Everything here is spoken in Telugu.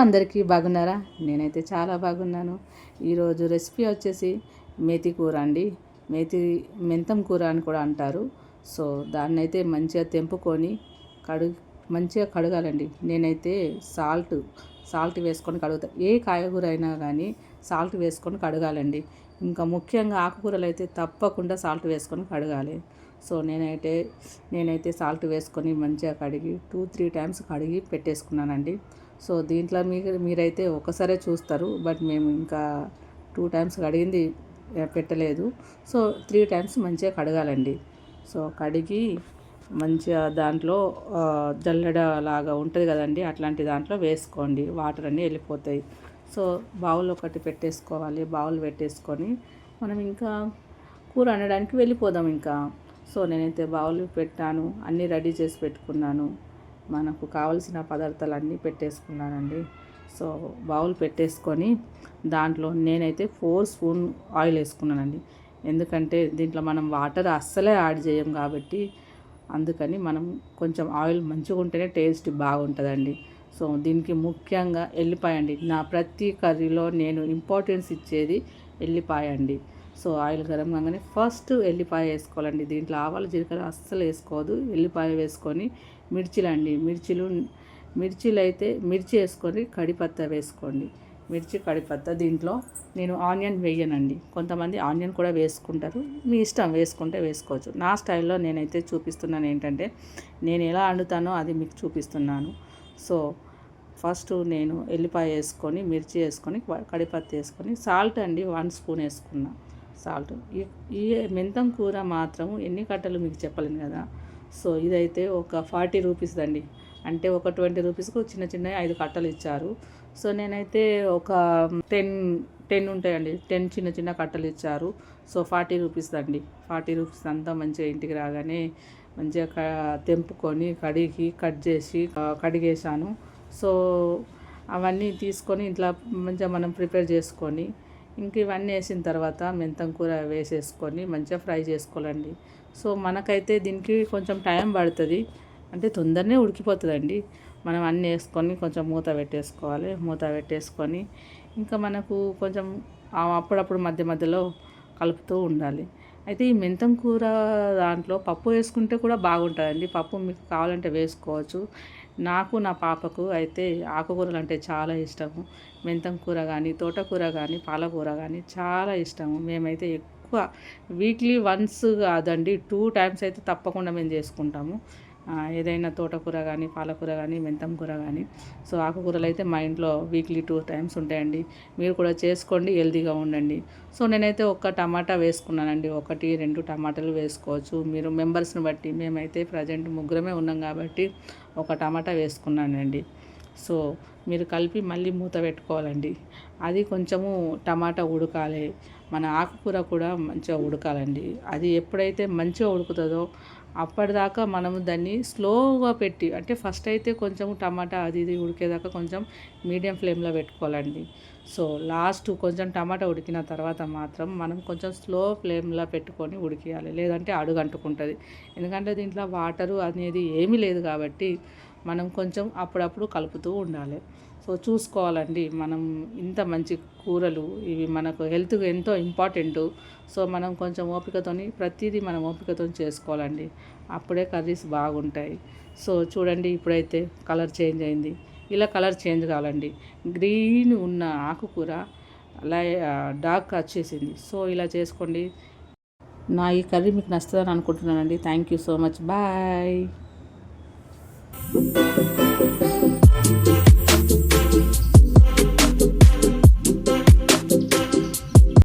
అందరికీ బాగున్నారా? నేనైతే చాలా బాగున్నాను. ఈరోజు రెసిపీ వచ్చేసి మేతి కూర అండి. మెంతం కూర అని కూడా అంటారు. సో దాన్నైతే మంచిగా తెంపుకొని మంచిగా కడగాలండి. నేనైతే సాల్ట్ వేసుకొని కడుగుతా. ఏ కాయగూర అయినా కానీ సాల్ట్ వేసుకొని కడగాలండి. ఇంకా ముఖ్యంగా ఆకుకూరలు అయితే తప్పకుండా సాల్ట్ వేసుకొని కడగాలి. సో నేనైతే సాల్ట్ వేసుకొని మంచిగా కడిగి 2-3 టైమ్స్ కడిగి పెట్టేసుకున్నానండి. సో దీంట్లో మీరైతే ఒకసారే చూస్తారు, బట్ మేము ఇంకా 2 టైమ్స్ కడిగింది పెట్టలేదు. సో 3 టైమ్స్ మంచిగా కడగాలండి. సో కడిగి మంచిగా దాంట్లో జల్లెడ లాగా ఉంటుంది కదండి, అట్లాంటి దాంట్లో వేసుకోండి. వాటర్ అన్నీ వెళ్ళిపోతాయి. సో బౌల్ ఒకటి పెట్టేసుకోవాలి. బౌల్ పెట్టేసుకొని మనం ఇంకా కూర వండడానికి వెళ్ళిపోదాం ఇంకా. సో నేనైతే బౌల్ పెట్టాను, అన్నీ రెడీ చేసి పెట్టుకున్నాను. మనకు కావలసిన పదార్థాలన్నీ పెట్టేసుకున్నానండి. సో బౌల్ పెట్టేసుకొని దాంట్లో నేనైతే 4 స్పూన్ ఆయిల్ వేసుకున్నానండి. ఎందుకంటే దీంట్లో మనం వాటర్ అస్సలే యాడ్ చేయం కాబట్టి, అందుకని మనం కొంచెం ఆయిల్ మంచిగా ఉంటేనే టేస్ట్ బాగుంటుందండి. సో దీనికి ముఖ్యంగా ఎల్లిపాయ అండి. నా ప్రతి కర్రీలో నేను ఇంపార్టెన్స్ ఇచ్చేది ఎల్లిపాయ అండి. సో ఆయిల్ గరం కాగానే ఫస్ట్ ఎల్లిపాయ వేసుకోవాలండి. దీంట్లో ఆవాలు జీలకర్ర అస్సలు వేసుకోవద్దు. ఎల్లిపాయ వేసుకొని మిర్చీలు అయితే మిర్చి వేసుకొని కడిపత్త వేసుకోండి. కడిపత్త. దీంట్లో నేను ఆనియన్ వేయనండి. కొంతమంది ఆనియన్ కూడా వేసుకుంటారు, మీ ఇష్టం, వేసుకుంటే వేసుకోవచ్చు. నా స్టైల్లో నేనైతే చూపిస్తున్నాను. ఏంటంటే నేను ఎలా వండుతానో అది మీకు చూపిస్తున్నాను. సో ఫస్ట్ నేను ఎల్లిపాయ వేసుకొని మిర్చి వేసుకొని కడిపత్త వేసుకొని సాల్ట్ అండి 1 స్పూన్ వేసుకున్నా. సాల్ట్. ఈ మెంతం కూర మాత్రం ఎన్ని కట్టలు మీకు చెప్పలేను కదా. సో ఇదైతే ఒక 40 రూపీస్ అండి. అంటే ఒక 20 రూపీస్కు చిన్న 5 కట్టలు ఇచ్చారు. సో నేనైతే ఒక 10 ఉంటాయండి, 10 చిన్న కట్టలు ఇచ్చారు. సో 40 రూపీస్ అండి. 40 రూపీస్ అంతా మంచిగా ఇంటికి రాగానే మంచిగా తెంపుకొని కట్ చేసి కడిగేసాను. సో అవన్నీ తీసుకొని ఇంట్లో మంచిగా మనం ప్రిపేర్ చేసుకొని ఇంక ఇవన్నీ వేసిన తర్వాత మెంతం కూర వేసేసుకొని మంచిగా ఫ్రై చేసుకోవాలండి. సో మనకైతే దీనికి కొంచెం టైం పడుతుంది, అంటే తొందరనే ఉడికిపోతుందండి. మనం అన్నీ వేసుకొని కొంచెం మూత పెట్టేసుకోవాలి. మూత పెట్టేసుకొని ఇంకా మనకు కొంచెం అప్పుడప్పుడు మధ్యలో కలుపుతూ ఉండాలి. అయితే ఈ మెంతం కూర దాంట్లో పప్పు వేసుకుంటే కూడా బాగుంటుందండి. పప్పు మీకు కావాలంటే వేసుకోవచ్చు. నాకు నా పాపకు అయితే ఆకుకూరలు అంటే చాలా ఇష్టము. మెంతం కూర కానీ, తోటకూర కానీ, పాలకూర కానీ చాలా ఇష్టము. మేమైతే ఎక్కువ వీక్లీ వన్స్ కాదండి, 2 టైమ్స్ అయితే తప్పకుండా మేము చేసుకుంటాము. ఏదైనా తోటకూర కానీ, పాలకూర కానీ, మెంతం కూర కానీ. సో ఆకుకూరలు అయితే మా ఇంట్లో వీక్లీ 2 టైమ్స్ ఉంటాయండి. మీరు కూడా చేసుకోండి, హెల్తీగా ఉండండి. సో నేనైతే 1 టమాటా వేసుకున్నానండి. 1-2 టమాటాలు వేసుకోవచ్చు మీరు మెంబర్స్ని బట్టి. మేమైతే ప్రజెంట్ 3 ఉన్నాం కాబట్టి 1 టమాటా వేసుకున్నానండి. సో మీరు కలిపి మళ్ళీ మూత పెట్టుకోవాలండి. అది కొంచెము టమాటా ఉడకాలి, మన ఆకుకూర కూడా మంచిగా ఉడకాలండి. అది ఎప్పుడైతే మంచిగా ఉడుకుతుందో అప్పటిదాకా మనము దాన్ని స్లోగా పెట్టి, అంటే ఫస్ట్ అయితే కొంచెం టమాటా అది ఇది ఉడికేదాకా కొంచెం మీడియం ఫ్లేమ్లో పెట్టుకోవాలండి. సో లాస్ట్ కొంచెం టమాటా ఉడికిన తర్వాత మాత్రం మనం కొంచెం స్లో ఫ్లేమ్లో పెట్టుకొని ఉడికియాలి, లేదంటే అడుగు అంటుకుంటుంది. ఎందుకంటే దీంట్లో వాటరు అనేది ఏమీ లేదు కాబట్టి మనం కొంచెం అప్పుడప్పుడు కలుపుతూ ఉండాలి. సో చూసుకోవాలండి. మనం ఇంత మంచి కూరలు ఇవి మనకు హెల్త్కి ఎంతో ఇంపార్టెంటు. సో మనం కొంచెం ప్రతిదీ మనం ఓపికతో చేసుకోవాలండి. అప్పుడే కర్రీస్ బాగుంటాయి. సో చూడండి, ఇప్పుడైతే కలర్ చేంజ్ అయింది. ఇలా కలర్ చేంజ్ కావాలండి. గ్రీన్ ఉన్న ఆకుకూర అలా డార్క్ వచ్చేసింది. సో ఇలా చేసుకోండి. నా ఈ కర్రీ మీకు నచ్చుతుందని అనుకుంటున్నానండి. Thank you so much. Bye.